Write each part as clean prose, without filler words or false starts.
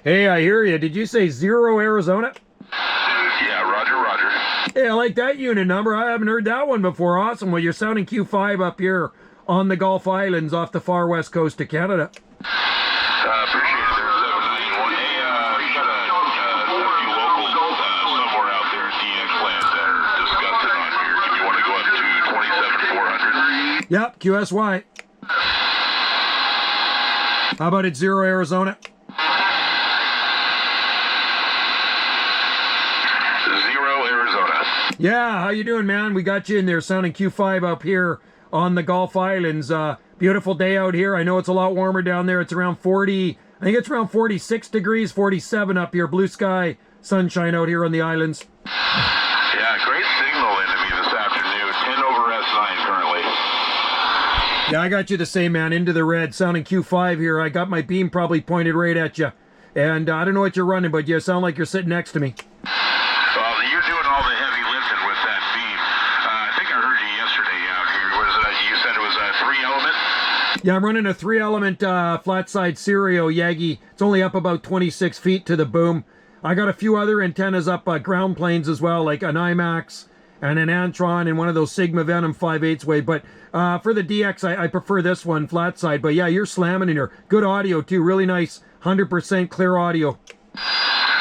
Hey, I hear you. Did you say 0 Arizona? Yeah, roger, roger. Hey, I like that unit number. I haven't heard that one before. Awesome. Well, you're sounding Q5 up here on the Gulf Islands off the far west coast of Canada. Appreciate it there, 791. Hey, we got a few locals somewhere out there at DX land that are discussing on here. Do you want to go up to 27,400? Yep, QSY. How about it, 0 Arizona? 0 Arizona. Yeah, how you doing, man? We got you in there sounding Q5 up here on the Gulf Islands. Beautiful day out here. I know it's a lot warmer down there. It's around 40, I think it's around 46 degrees, 47 up here. Blue sky, sunshine out here on the islands. Yeah, great signal into me this afternoon. 10 over S9 currently. Yeah, I got you the same, man. Into the red, sounding Q5 here. I got my beam probably pointed right at you. And I don't know what you're running, but you sound like you're sitting next to me. Well, you're doing all the heavy lifting with that beam. I think I heard you yesterday out here. What is it? You said it was a 3-element? Yeah, I'm running a 3-element flat side Stereo Yagi. It's only up about 26 feet to the boom. I got a few other antennas up ground planes as well, like an IMAX and an Antron and one of those Sigma Venom 5/8 wave. But for the DX, I prefer this one, flat side. But yeah, you're slamming in here. Good audio too, really nice, 100% clear audio.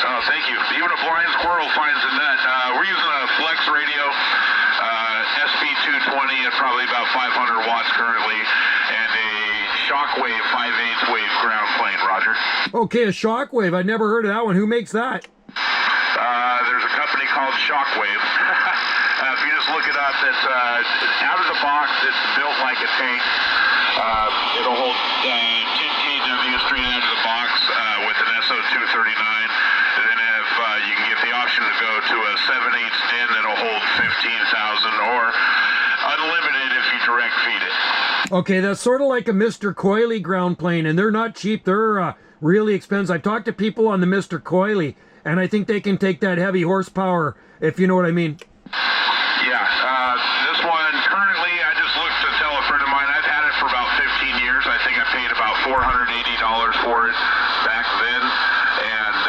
Oh, thank you. Even a blind squirrel finds in that. We're using a Flex radio, SP220 at probably about 500 watts currently, and a Shockwave 5/8 wave ground plane, Roger. Okay, a Shockwave. I never heard of that one. Who makes that? There's a company called Shockwave. If you just look it up, it's out of the box. It's built like a tank. It'll hold 10 kW straight out of the box with an SO239. And then if you can get the option to go to a 7/8 din that'll hold 15,000, or unlimited if you direct feed it. Okay, that's sort of like a Mr. Coily ground plane, and they're not cheap. They're really expensive. I've talked to people on the Mr. Coily, and I think they can take that heavy horsepower, if you know what I mean. Yeah, this one currently, I just looked to tell a friend of mine, I've had it for about 15 years. I think I paid about $480 for it back then. And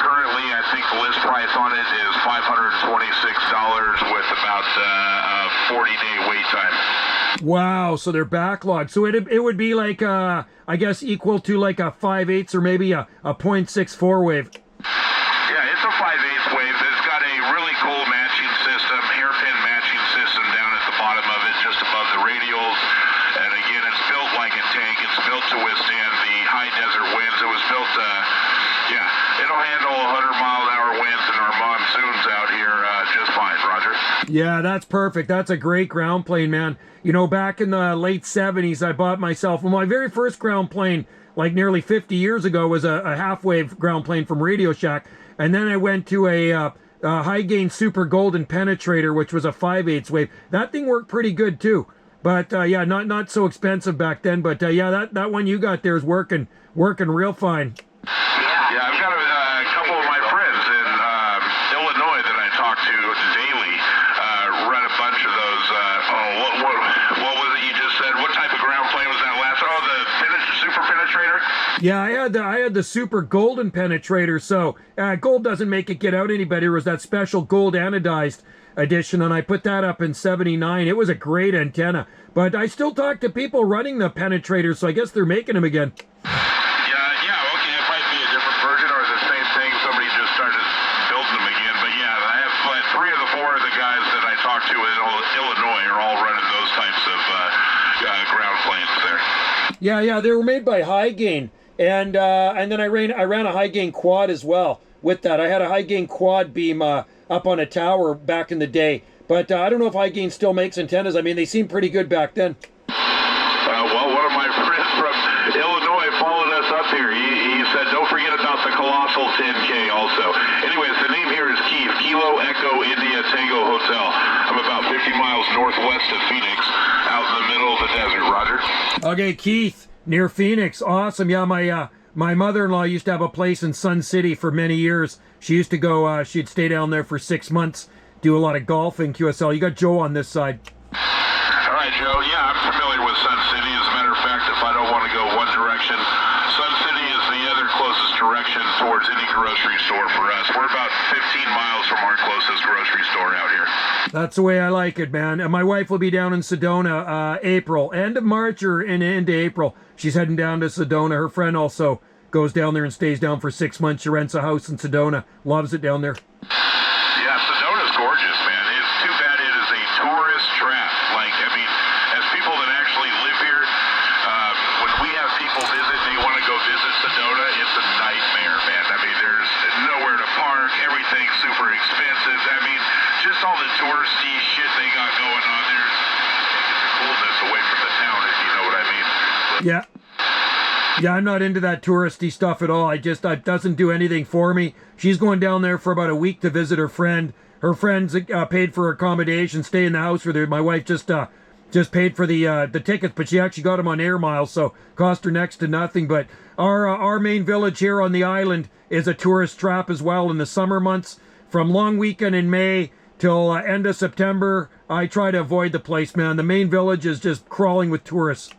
currently, I think the list price on it is $526 with about a 40-day wait time. Wow, so they're backlogged. So it would be like, I guess, equal to like a 5/8 or maybe a 0.64 wave. Yeah, it's a 5/8 wave. It's got a really cool matching system, hairpin matching system down at the bottom of it, just above the radials. And again, it's built like a tank. It's built to withstand the high desert winds. It was built, it'll handle 100-mile-an-hour winds in our monsoons out here just fine, Roger. Yeah, that's perfect. That's a great ground plane, man. You know, back in the late 70s, I bought myself, well, my very first ground plane, like nearly 50 years ago, was a half-wave ground plane from Radio Shack. And then I went to a high-gain Super Golden Penetrator, which was a 5/8 wave. That thing worked pretty good, too. But, yeah, not so expensive back then. But, yeah, that one you got there is working real fine. Yeah, I've got a couple of my friends in Illinois that I talk to daily, run a bunch of those. What was it you just said? What type of ground plane was that last? Oh, the Super Penetrator? Yeah, I had the Super Golden Penetrator, so gold doesn't make it get out any better. It was that special gold anodized edition, and I put that up in 79. It was a great antenna. But I still talk to people running the Penetrators, so I guess they're making them again. Yeah, okay, it might be a different version or the same thing. Somebody just started building them again. But yeah, I have 3 of the 4 of the guys that I talk to in Illinois are all running those types of ground planes there. Yeah, they were made by High Gain, and then I ran a High Gain quad as well with that. I had a High Gain quad beam up on a tower back in the day, but I don't know if High Gain still makes antennas. I mean, they seemed pretty good back then. Well, one of my friends from Illinois followed us up here. He said, don't forget about the Colossal 10K also. Anyways, the name here is Keith, Kilo Echo India Tango Hotel. I'm about 50 miles northwest of Phoenix, out in the middle of the desert, Roger. Okay, Keith, near Phoenix. Awesome. Yeah, my mother-in-law used to have a place in Sun City for many years. She used to go, she'd stay down there for 6 months, do a lot of golfing, QSL. You got Joe on this side. All right, Joe. Yeah, I'm familiar with Sun City. As a matter of fact, if I don't want to go one direction, Sun City is the other closest direction towards any grocery store for us. We're about 15 miles from our closest grocery store out here. That's the way I like it, man. And my wife will be down in Sedona April, end of March or into April. She's heading down to Sedona. Her friend also goes down there and stays down for 6 months. She rents a house in Sedona. Loves it down there. Yeah, Sedona's gorgeous, man. It's too bad it is a tourist trap. Like, I mean, as people that actually live here, when we have people visit, they want to go visit Sedona, it's a nightmare, man. I mean, there's nowhere to park. Everything's super expensive. I mean, just all the touristy shit they got going on there. Taking the coolness away from the town, if you know what I mean. Yeah. Yeah, I'm not into that touristy stuff at all. It doesn't do anything for me. She's going down there for about a week to visit her friend. Her friend's paid for accommodation, stay in the house with her. My wife just paid for the tickets, but she actually got them on air miles, so cost her next to nothing. But our main village here on the island is a tourist trap as well in the summer months. From long weekend in May till end of September, I try to avoid the place, man. The main village is just crawling with tourists.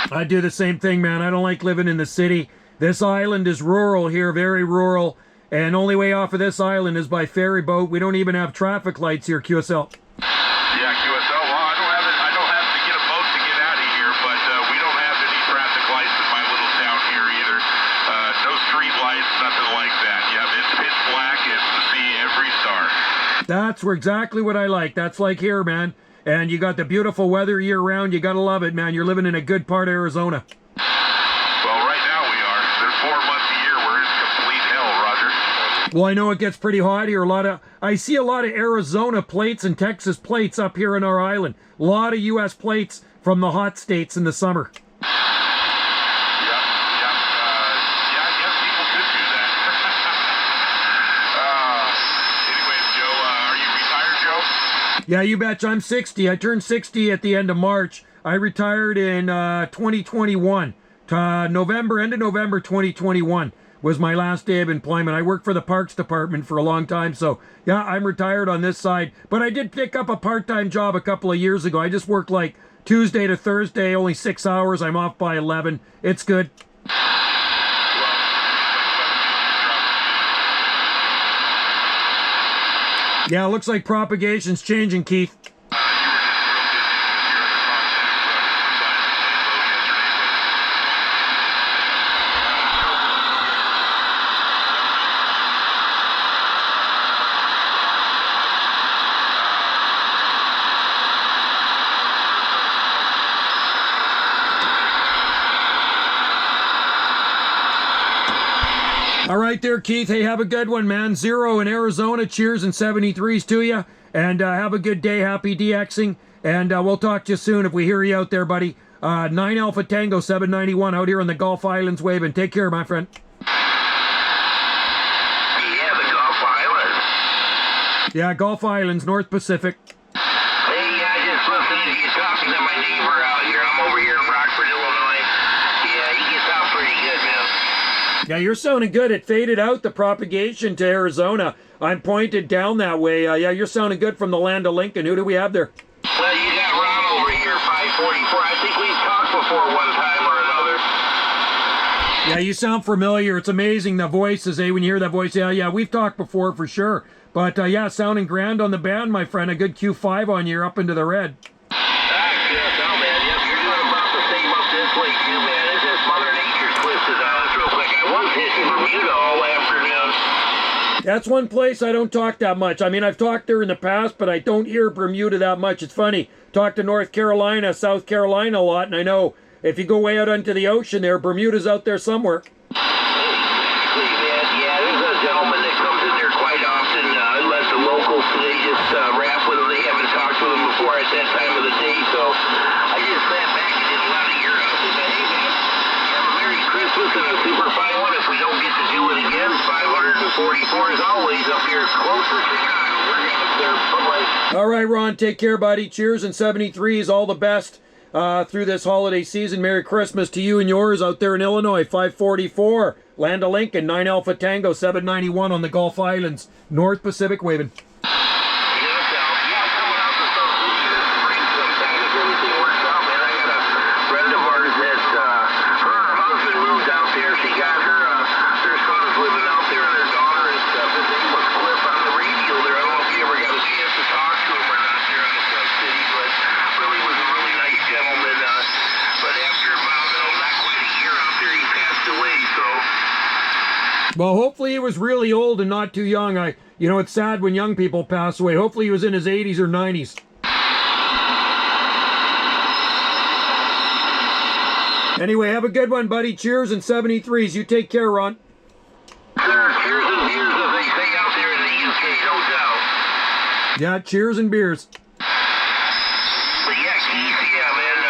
I do the same thing, man. I don't like living in the city. This island is rural here, very rural. And only way off of this island is by ferry boat. We don't even have traffic lights here, QSL. Yeah, QSL. Well, I don't have to get a boat to get out of here, but we don't have any traffic lights in my little town here either. No street lights, nothing like that. Yeah, it's pitch black. It's to see every star. That's exactly what I like. That's like here, man. And you got the beautiful weather year round. You gotta love it, man. You're living in a good part of Arizona. Well, right now we are. There's 4 months a year where it's complete hell, Roger. Well, I know it gets pretty hot here. I see a lot of Arizona plates and Texas plates up here in our island. A lot of U.S. plates from the hot states in the summer. Yeah, you betcha. I'm 60. I turned 60 at the end of March. I retired in 2021. End of November 2021 was my last day of employment. I worked for the Parks Department for a long time, so yeah, I'm retired on this side. But I did pick up a part-time job a couple of years ago. I just worked like Tuesday to Thursday, only 6 hours. I'm off by 11. It's good. Yeah, it looks like propagation's changing, Keith. All right there, Keith. Hey, have a good one, man. 0 in Arizona. Cheers and 73s to you. And have a good day. Happy DXing. And we'll talk to you soon if we hear you out there, buddy. 9 Alpha Tango 791 out here on the Gulf Islands waving. Take care, my friend. Yeah, the Gulf Islands. Yeah, Gulf Islands, North Pacific. Hey, I just listened to you talking to my neighbor out here. I'm over here in Rockford, Illinois. Yeah, he gets out pretty good, man. Yeah, you're sounding good. It faded out the propagation to Arizona. I'm pointed down that way. Yeah, you're sounding good from the land of Lincoln. Who do we have there? Well, you got Ron over here, 544. I think we've talked before one time or another. Yeah, you sound familiar. It's amazing, the voices, when you hear that voice. Yeah, we've talked before for sure. But yeah, sounding grand on the band, my friend. A good Q5 on you, up into the red. That's one place I don't talk that much. I mean, I've talked there in the past, but I don't hear Bermuda that much. It's funny. Talk to North Carolina, South Carolina a lot, and I know if you go way out onto the ocean there, Bermuda's out there somewhere. Exactly, man. Yeah, there's a gentleman that comes in there quite often. Let the locals, they just rap with him. They haven't talked with him before at that time of the day, so I just sat back and did a lot of ear ups and said, hey, man, have a Merry Christmas and a super fine one. If we don't get to do it again, 544 is always up here close to Chicago. We're going up there. Bye-bye. All right, Ron, take care, buddy. Cheers and 73s. All the best. through this holiday season. Merry Christmas to you and yours out there in Illinois. 544, Land of Lincoln, 9 Alpha Tango, 791 on the Gulf Islands, North Pacific waving. Well, hopefully he was really old and not too young. It's sad when young people pass away. Hopefully he was in his 80s or 90s. Anyway, have a good one, buddy. Cheers and 73s. You take care, Ron. Cheers and beers, as they say out there in the UK, no doubt. Yeah, cheers and beers. But yeah, Keith, yeah, man.